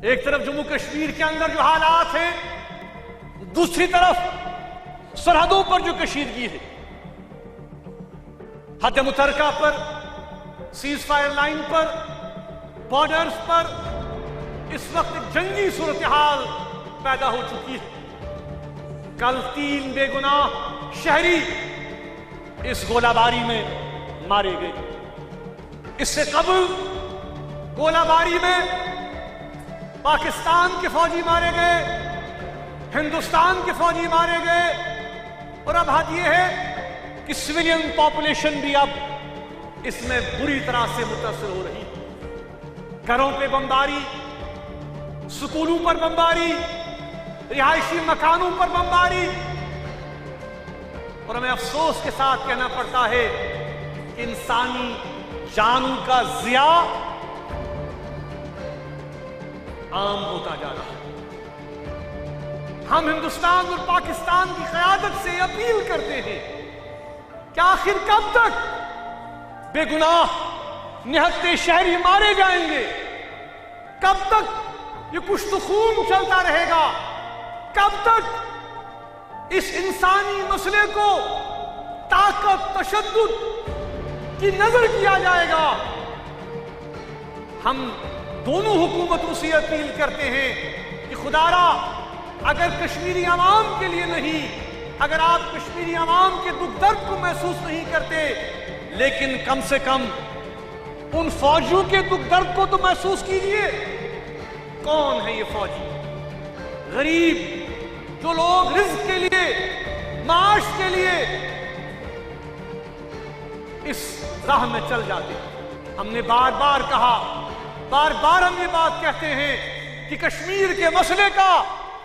ایک طرف جموں کشمیر کے اندر جو حالات ہیں، دوسری طرف سرحدوں پر جو کشیدگی ہے، حد متحرکہ پر، سیز فائر لائن پر، بارڈرز پر اس وقت جنگی صورتحال پیدا ہو چکی ہے۔ کل 3 بے گناہ شہری اس گولہ باری میں مارے گئے۔ اس سے قبل گولہ باری میں پاکستان کے فوجی مارے گئے، ہندوستان کے فوجی مارے گئے، اور اب حد یہ ہے کہ سویلین پاپولیشن بھی اب اس میں بری طرح سے متاثر ہو رہی ہے۔ گھروں پہ بمباری، سکولوں پر بمباری، رہائشی مکانوں پر بمباری، اور ہمیں افسوس کے ساتھ کہنا پڑتا ہے کہ انسانی جانوں کا ضیاع عام ہوتا جا رہا ہے۔ ہم ہندوستان اور پاکستان کی قیادت سے اپیل کرتے ہیں کہ آخر کب تک بے گناہ نہتے شہری مارے جائیں گے؟ کب تک یہ کشت خون چلتا رہے گا؟ کب تک اس انسانی مسئلے کو طاقت تشدد کی نظر کیا جائے گا؟ ہم دونوں حکومتوں سے اپیل کرتے ہیں کہ خدارا اگر کشمیری عوام کے لیے نہیں، اگر آپ کشمیری عوام کے دکھ درد کو محسوس نہیں کرتے، لیکن کم سے کم ان فوجیوں کے دکھ درد کو تو محسوس کیجئے۔ کون ہے یہ فوجی؟ غریب، جو لوگ رزق کے لیے، معاش کے لیے اس راہ میں چل جاتے ہیں۔ ہم نے بار بار کہا، بار بار ہم یہ بات کہتے ہیں کہ کشمیر کے مسئلے کا،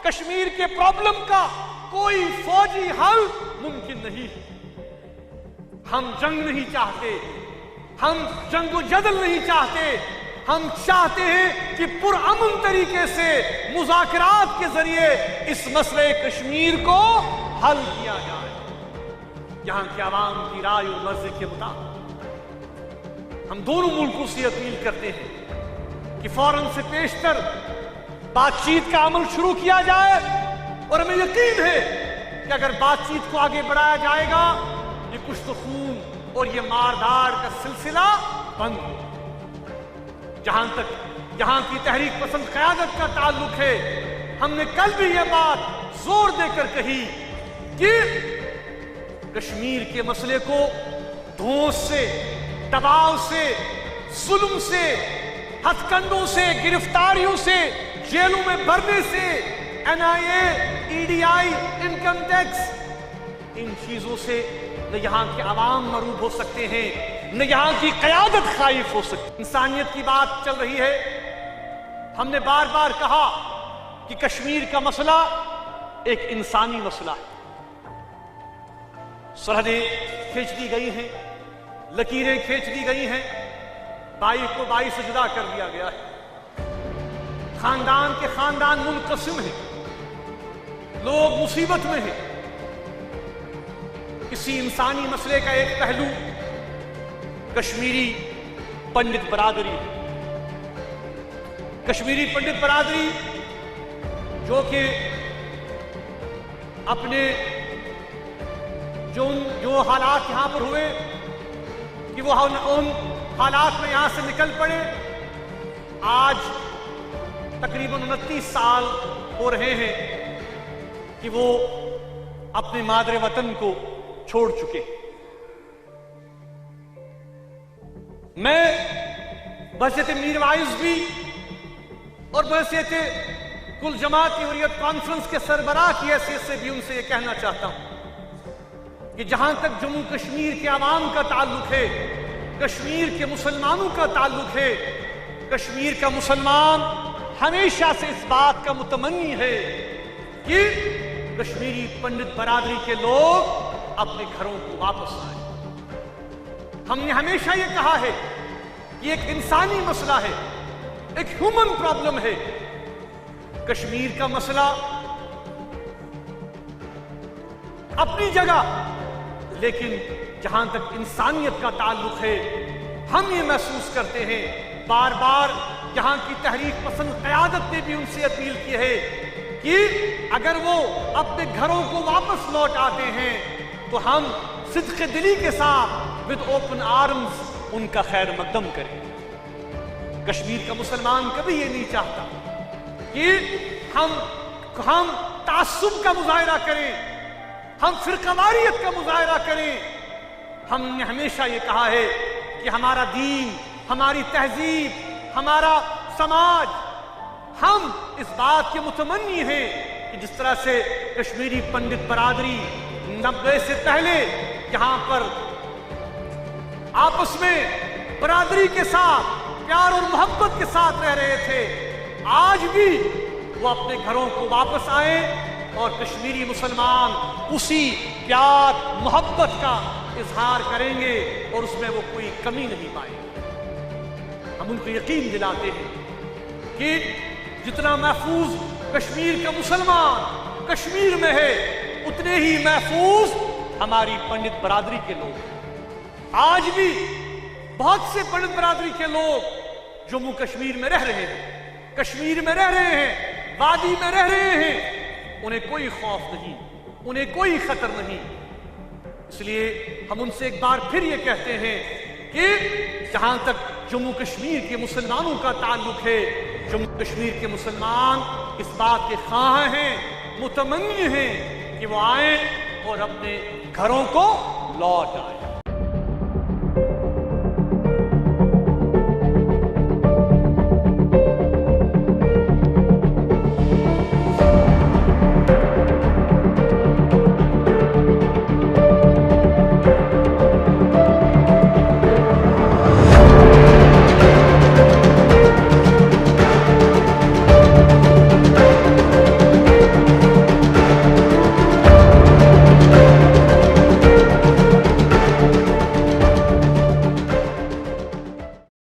کشمیر کے پرابلم کا کوئی فوجی حل ممکن نہیں۔ ہم جنگ نہیں چاہتے، ہم جنگ و جدل نہیں چاہتے، ہم چاہتے ہیں کہ پرامن طریقے سے مذاکرات کے ذریعے اس مسئلے کشمیر کو حل کیا جائے، یہاں کے عوام کی رائے و مرضی کے مطابق۔ ہم دونوں ملکوں سے اپیل کرتے ہیں کہ فوراً سے پیشتر بات چیت کا عمل شروع کیا جائے، اور ہمیں یقین ہے کہ اگر بات چیت کو آگے بڑھایا جائے گا، یہ کشت خون اور یہ ماردھاڑ کا سلسلہ بند ہو۔ جہاں تک یہاں کی تحریک پسند قیادت کا تعلق ہے، ہم نے کل بھی یہ بات زور دے کر کہی کہ کشمیر کے مسئلے کو دھونس سے، دباؤ سے، ظلم سے، ہتھ کنڈوں سے، گرفتاریوں سے، جیلوں میں بھرنے سے، NIA، EDI، انکم ٹیکس، ان چیزوں سے نہ یہاں کے عوام مرعوب ہو سکتے ہیں، نہ یہاں کی قیادت خائف ہو سکتی۔ انسانیت کی بات چل رہی ہے۔ ہم نے بار بار کہا کہ کشمیر کا مسئلہ ایک انسانی مسئلہ ہے۔ سرحدیں کھینچ دی گئی ہیں، لکیریں کھینچ دی گئی ہیں، بھائی کو بھائی سے جدا کر دیا گیا ہے، خاندان کے خاندان منقسم ہیں، لوگ مصیبت میں ہیں۔ کسی انسانی مسئلے کا ایک پہلو کشمیری پنڈت برادری ہے۔ کشمیری پنڈت برادری جو کہ اپنے جو حالات یہاں پر ہوئے کہ وہ ان حالات میں یہاں سے نکل پڑے، آج تقریباً 29 سال ہو رہے ہیں کہ وہ اپنے مادر وطن کو چھوڑ چکے۔ میں بحثیت میر وائز بھی اور بحثیت کل جماعتی حریت کانفرنس کے سربراہ کی حیثیت سے بھی ان سے یہ کہنا چاہتا ہوں کہ جہاں تک جموں کشمیر کے عوام کا تعلق ہے، کشمیر کے مسلمانوں کا تعلق ہے، کشمیر کا مسلمان ہمیشہ سے اس بات کا متمنی ہے کہ کشمیری پنڈت برادری کے لوگ اپنے گھروں کو واپس آئیں۔ ہم نے ہمیشہ یہ کہا ہے کہ ایک انسانی مسئلہ ہے، ایک ہیومن پرابلم ہے۔ کشمیر کا مسئلہ اپنی جگہ، لیکن جہاں تک انسانیت کا تعلق ہے، ہم یہ محسوس کرتے ہیں، بار بار یہاں کی تحریک پسند قیادت نے بھی ان سے اپیل کی ہے کہ اگر وہ اپنے گھروں کو واپس لوٹ آتے ہیں تو ہم صدق دلی کے ساتھ ود اوپن آرمز ان کا خیر مقدم کریں۔ کشمیر کا مسلمان کبھی یہ نہیں چاہتا کہ ہم تعصب کا مظاہرہ کریں، ہم فرقہ واریت کا مظاہرہ کریں۔ ہم نے ہمیشہ یہ کہا ہے کہ ہمارا دین، ہماری تہذیب، ہمارا سماج، ہم اس بات کے متمنی ہیں کہ جس طرح سے کشمیری پنڈت برادری 90 سے پہلے یہاں پر آپس میں برادری کے ساتھ پیار اور محبت کے ساتھ رہ رہے تھے، آج بھی وہ اپنے گھروں کو واپس آئیں اور کشمیری مسلمان اسی پیار محبت کا اظہار کریں گے اور اس میں وہ کوئی کمی نہیں پائیں گے۔ ہم ان کو یقین دلاتے ہیں کہ جتنا محفوظ کشمیر کا مسلمان کشمیر میں ہے اتنے ہی محفوظ ہماری پنڈت برادری کے لوگ ہیں۔ آج بھی بہت سے پنڈت برادری کے لوگ جموں کشمیر میں رہ رہے ہیں، کشمیر میں رہ رہے ہیں، وادی میں رہ رہے ہیں، انہیں کوئی خوف نہیں، انہیں کوئی خطر نہیں۔ اس لیے ہم ان سے ایک بار پھر یہ کہتے ہیں کہ جہاں تک جموں کشمیر کے مسلمانوں کا تعلق ہے، جموں کشمیر کے مسلمان اس بات کے خواہاں ہیں، متمنی ہیں کہ وہ آئیں اور اپنے گھروں کو لوٹ آئیں۔